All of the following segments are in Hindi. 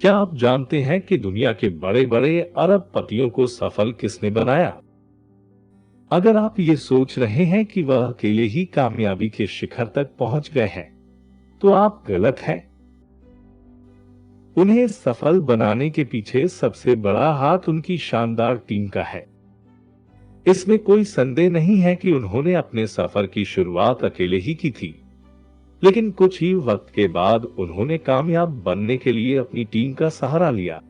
क्या आप जानते हैं कि दुनिया के बड़े बड़े अरबपतियों को सफल किसने बनाया? अगर आप ये सोच रहे हैं कि वह अकेले ही कामयाबी के शिखर तक पहुंच गए हैं, तो आप गलत हैं। उन्हें सफल बनाने के पीछे सबसे बड़ा हाथ उनकी शानदार टीम का है। इसमें कोई संदेह नहीं है कि उन्होंने अपने सफर की शुरुआत अकेले ही की थी, लेकिन कुछ ही वक्त के बाद उन्होंने कामयाब बनने के लिए अपनी टीम का सहारा लिया।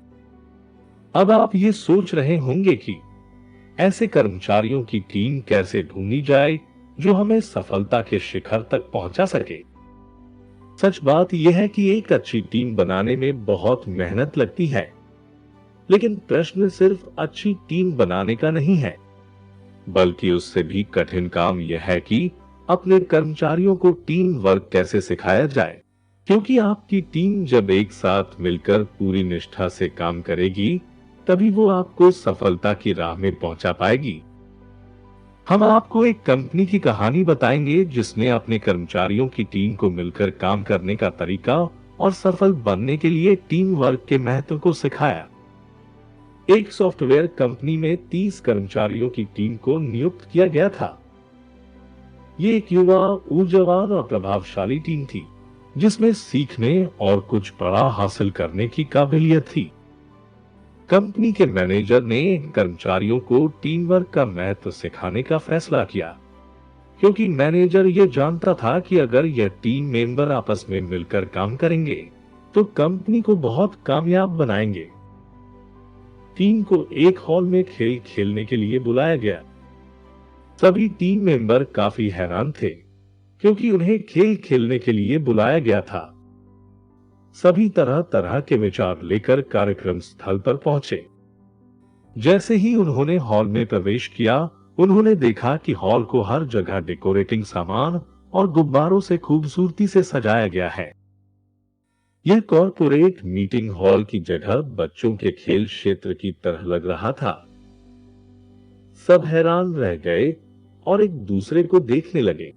अब आप ये सोच रहे होंगे कि ऐसे कर्मचारियों की टीम कैसे ढूंढी जाए जो हमें सफलता के शिखर तक पहुंचा सके। सच बात यह है कि एक अच्छी टीम बनाने में बहुत मेहनत लगती है, लेकिन प्रश्न सिर्फ अच्छी टीम बनाने का नहीं है, बल्कि उससे भी कठिन काम यह है कि अपने कर्मचारियों को टीम वर्क कैसे सिखाया जाए। क्योंकि आपकी टीम जब एक साथ मिलकर पूरी निष्ठा से काम करेगी, तभी वो आपको सफलता की राह में पहुंचा पाएगी। हम आपको एक कंपनी की कहानी बताएंगे जिसने अपने कर्मचारियों की टीम को मिलकर काम करने का तरीका और सफल बनने के लिए टीम वर्क के महत्व को सिखाया। एक सॉफ्टवेयर कंपनी में 30 कर्मचारियों की टीम को नियुक्त किया गया था। ये एक युवा, ऊर्जावान और प्रभावशाली टीम थी, जिसमें सीखने और कुछ बड़ा हासिल करने की काबिलियत थी। कंपनी के मैनेजर ने कर्मचारियों को टीम वर्क का महत्व सिखाने का फैसला किया, क्योंकि मैनेजर ये जानता था कि अगर यह टीम मेंबर आपस में मिलकर काम करेंगे, तो कंपनी को बहुत कामयाब बनाएंगे। टीम को एक हॉल में खेल खेलने के लिए बुलाया गया। सभी टीम मेंबर काफी हैरान थे, क्योंकि उन्हें खेल खेलने के लिए बुलाया गया था। सभी तरह तरह के विचार लेकर कार्यक्रम स्थल पर पहुंचे। जैसे ही उन्होंने हॉल में प्रवेश किया, उन्होंने देखा कि हॉल को हर जगह डेकोरेटिंग सामान और गुब्बारों से खूबसूरती से सजाया गया है। यह कॉर्पोरेट मीटिंग हॉल की जगह बच्चों के खेल क्षेत्र की तरह लग रहा था। सब हैरान रह गए और एक दूसरे को देखने लगे।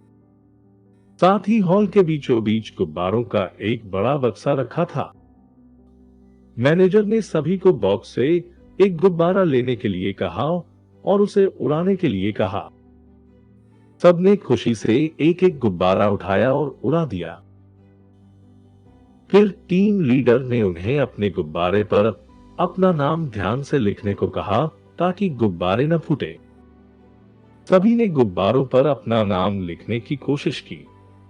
साथ ही हॉल के बीचों बीच गुब्बारों का एक बड़ा बक्सा रखा था। मैनेजर ने सभी को बॉक्स से एक गुब्बारा लेने के लिए कहा और उसे उड़ाने के लिए कहा। सबने खुशी से एक एक गुब्बारा उठाया और उड़ा दिया। फिर टीम लीडर ने उन्हें अपने गुब्बारे पर अपना नाम ध्यान से लिखने को कहा, ताकि गुब्बारे न फूटे। सभी ने गुब्बारों पर अपना नाम लिखने की कोशिश की,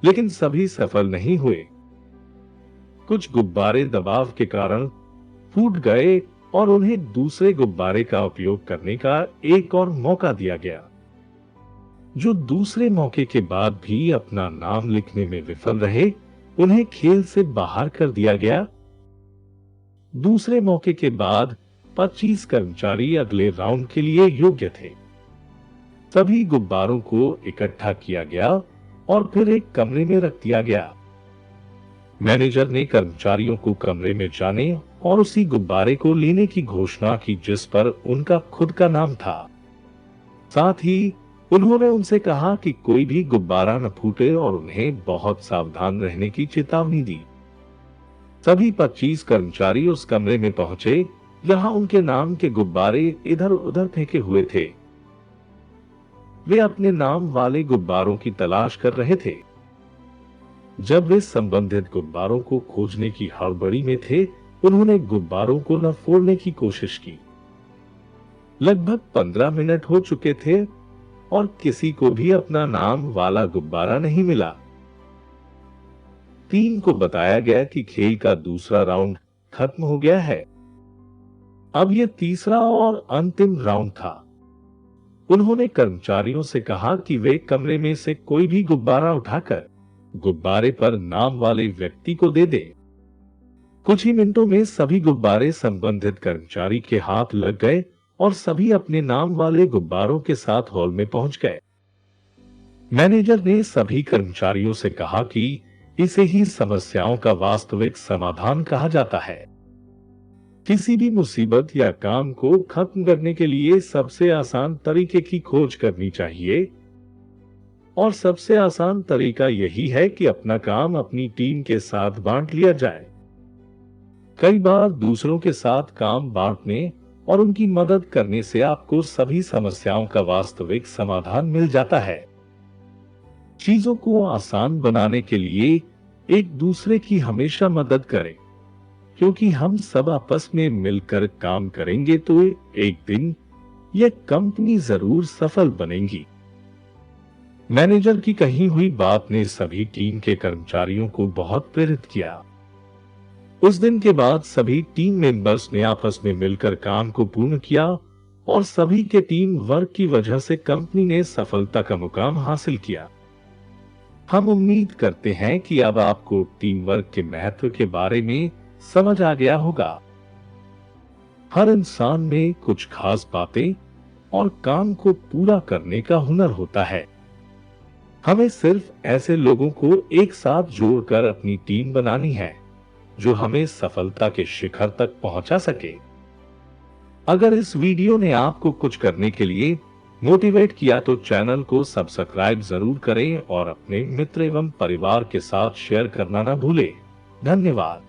लेकिन सभी सफल नहीं हुए। कुछ गुब्बारे दबाव के कारण फूट गए और उन्हें दूसरे गुब्बारे का उपयोग करने का एक और मौका दिया गया। जो दूसरे मौके के बाद भी अपना नाम लिखने में विफल रहे, उन्हें खेल से बाहर कर दिया गया। दूसरे मौके के बाद 25 कर्मचारी अगले राउंड के लिए योग्य थे। सभी गुब्बारों को इकट्ठा किया गया और फिर एक कमरे में रख दिया गया। मैनेजर ने कर्मचारियों को कमरे में जाने और उसी गुब्बारे को लेने की घोषणा की जिस पर उनका खुद का नाम था। साथ ही उन्होंने उनसे कहा कि कोई भी गुब्बारा न फूटे और उन्हें बहुत सावधान रहने की चेतावनी दी। सभी 25 कर्मचारी उस कमरे में पहुंचे जहां उनके नाम के गुब्बारे इधर उधर फेंके हुए थे। वे अपने नाम वाले गुब्बारों की तलाश कर रहे थे। जब वे संबंधित गुब्बारों को खोजने की हड़बड़ी में थे, उन्होंने गुब्बारों को न फोड़ने की कोशिश की। लगभग 15 मिनट हो चुके थे और किसी को भी अपना नाम वाला गुब्बारा नहीं मिला। टीम को बताया गया कि खेल का दूसरा राउंड खत्म हो गया है। अब यह तीसरा और अंतिम राउंड था। उन्होंने कर्मचारियों से कहा कि वे कमरे में से कोई भी गुब्बारा उठाकर गुब्बारे पर नाम वाले व्यक्ति को दे दे। कुछ ही मिनटों में सभी गुब्बारे संबंधित कर्मचारी के हाथ लग गए और सभी अपने नाम वाले गुब्बारों के साथ हॉल में पहुंच गए। मैनेजर ने सभी कर्मचारियों से कहा कि इसे ही समस्याओं का वास्तविक समाधान कहा जाता है। किसी भी मुसीबत या काम को खत्म करने के लिए सबसे आसान तरीके की खोज करनी चाहिए, और सबसे आसान तरीका यही है कि अपना काम अपनी टीम के साथ बांट लिया जाए। कई बार दूसरों के साथ काम बांटने और उनकी मदद करने से आपको सभी समस्याओं का वास्तविक समाधान मिल जाता है। चीजों को आसान बनाने के लिए एक दूसरे की हमेशा मदद करें, क्योंकि हम सब आपस में मिलकर काम करेंगे तो एक दिन यह कंपनी जरूर सफल बनेगी। मैनेजर की कही हुई बात ने सभी टीम के कर्मचारियों को बहुत प्रेरित किया। उस दिन के बाद सभी टीम मेंबर्स ने आपस में मिलकर काम को पूर्ण किया और सभी के टीम वर्क की वजह से कंपनी ने सफलता का मुकाम हासिल किया। हम उम्मीद करते हैं कि अब आपको टीम वर्क के महत्व के बारे में समझ आ गया होगा। हर इंसान में कुछ खास बातें और काम को पूरा करने का हुनर होता है। हमें सिर्फ ऐसे लोगों को एक साथ जोड़कर अपनी टीम बनानी है जो हमें सफलता के शिखर तक पहुंचा सके। अगर इस वीडियो ने आपको कुछ करने के लिए मोटिवेट किया तो चैनल को सब्सक्राइब जरूर करें और अपने मित्र एवं परिवार के साथ शेयर करना न भूलें। धन्यवाद।